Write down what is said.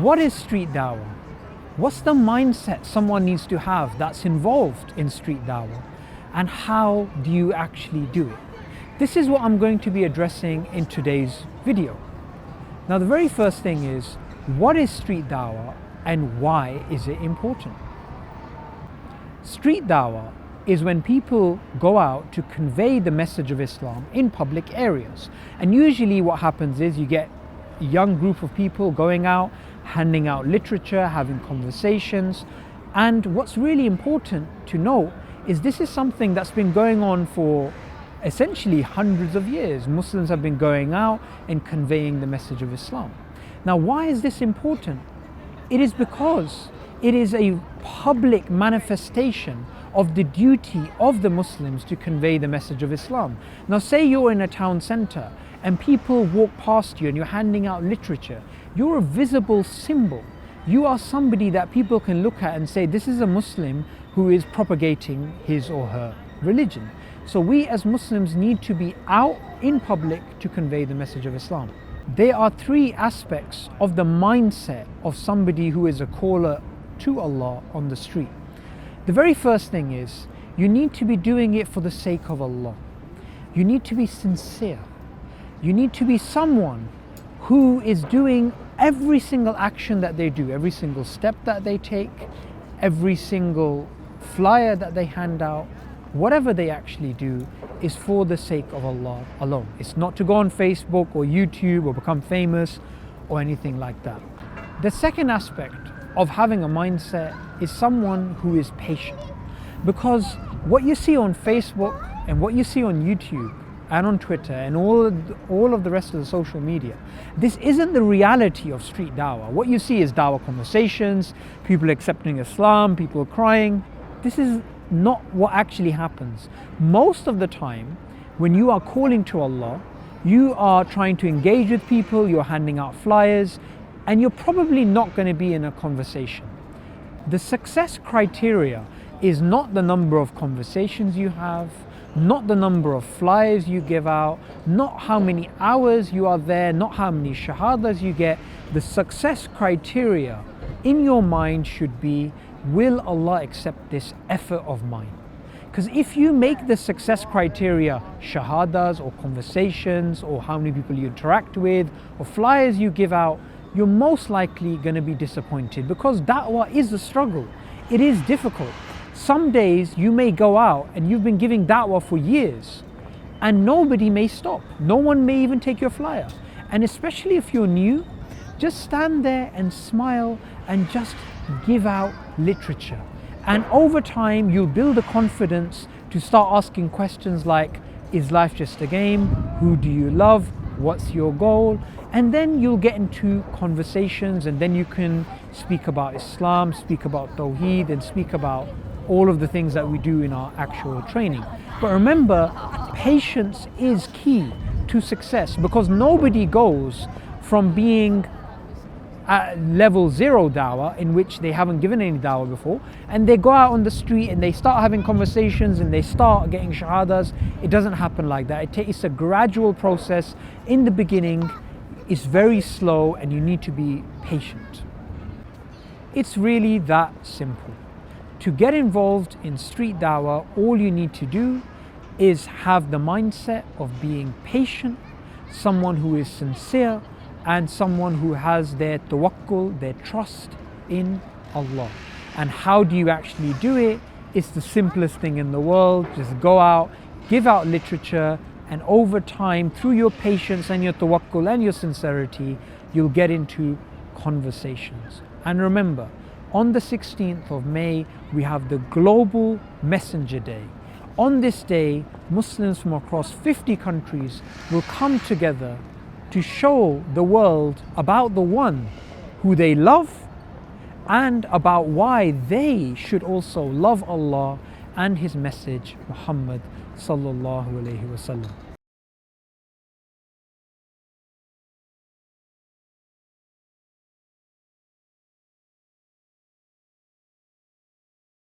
What is street dawah? What's the mindset someone needs to have that's involved in street dawah? And how do you actually do it? This is what I'm going to be addressing in today's video. Now, the very first thing is, what is street dawah and why is it important? Street dawah is when people go out to convey the message of Islam in public areas. And usually what happens is you get a young group of people going out, handing out literature, having conversations. And what's really important to note is this is something that's been going on for essentially hundreds of years. Muslims have been going out and conveying the message of Islam. Now, why is this important? It is because it is a public manifestation of the duty of the Muslims to convey the message of Islam. Now, say you're in a town center and people walk past you and you're handing out literature. You're a visible symbol. You are somebody that people can look at and say, this is a Muslim who is propagating his or her religion. So we as Muslims need to be out in public to convey the message of Islam. There are three aspects of the mindset of somebody who is a caller to Allah on the street. The very first thing is, you need to be doing it for the sake of Allah. You need to be sincere. You need to be someone who is doing every single action that they do, every single step that they take, every single flyer that they hand out, whatever they actually do is for the sake of Allah alone. It's not to go on Facebook or YouTube or become famous or anything like that. The second aspect of having a mindset is someone who is patient. Because what you see on Facebook and what you see on YouTube and on Twitter and all of the rest of the social media, this isn't the reality of street dawah. What you see is dawah conversations, people accepting Islam, people crying. This is not what actually happens. Most of the time, when you are calling to Allah, you are trying to engage with people, you're handing out flyers, and you're probably not going to be in a conversation. The success criteria is not the number of conversations you have, not the number of flyers you give out, not how many hours you are there, not how many shahadas you get. The success criteria in your mind should be, will Allah accept this effort of mine? Because if you make the success criteria shahadas or conversations or how many people you interact with or flyers you give out, you're most likely going to be disappointed, because da'wah is a struggle. It is difficult. Some days you may go out and you've been giving da'wah for years and nobody may stop. No one may even take your flyer. And especially if you're new, just stand there and smile and just give out literature. And over time, you'll build the confidence to start asking questions like, is life just a game? Who do you love? What's your goal? And then you'll get into conversations, and then you can speak about Islam, speak about Tawheed, and speak about all of the things that we do in our actual training. But remember, patience is key to success, because nobody goes from being at level 0 dawah, in which they haven't given any dawah before, and they go out on the street and they start having conversations and they start getting shahadas. It doesn't happen like that. It's a gradual process. In the beginning, it's very slow and you need to be patient. It's really that simple. To get involved in street dawah, all you need to do is have the mindset of being patient, someone who is sincere, and someone who has their tawakkul, their trust in Allah. And how do you actually do it? It's the simplest thing in the world. Just go out, give out literature, and over time, through your patience and your tawakkul and your sincerity, you'll get into conversations. And remember, on the 16th of May, we have the Global Messenger Day. On this day, Muslims from across 50 countries will come together to show the world about the one who they love and about why they should also love Allah and His message, Muhammad sallallahu alaihi wasallam.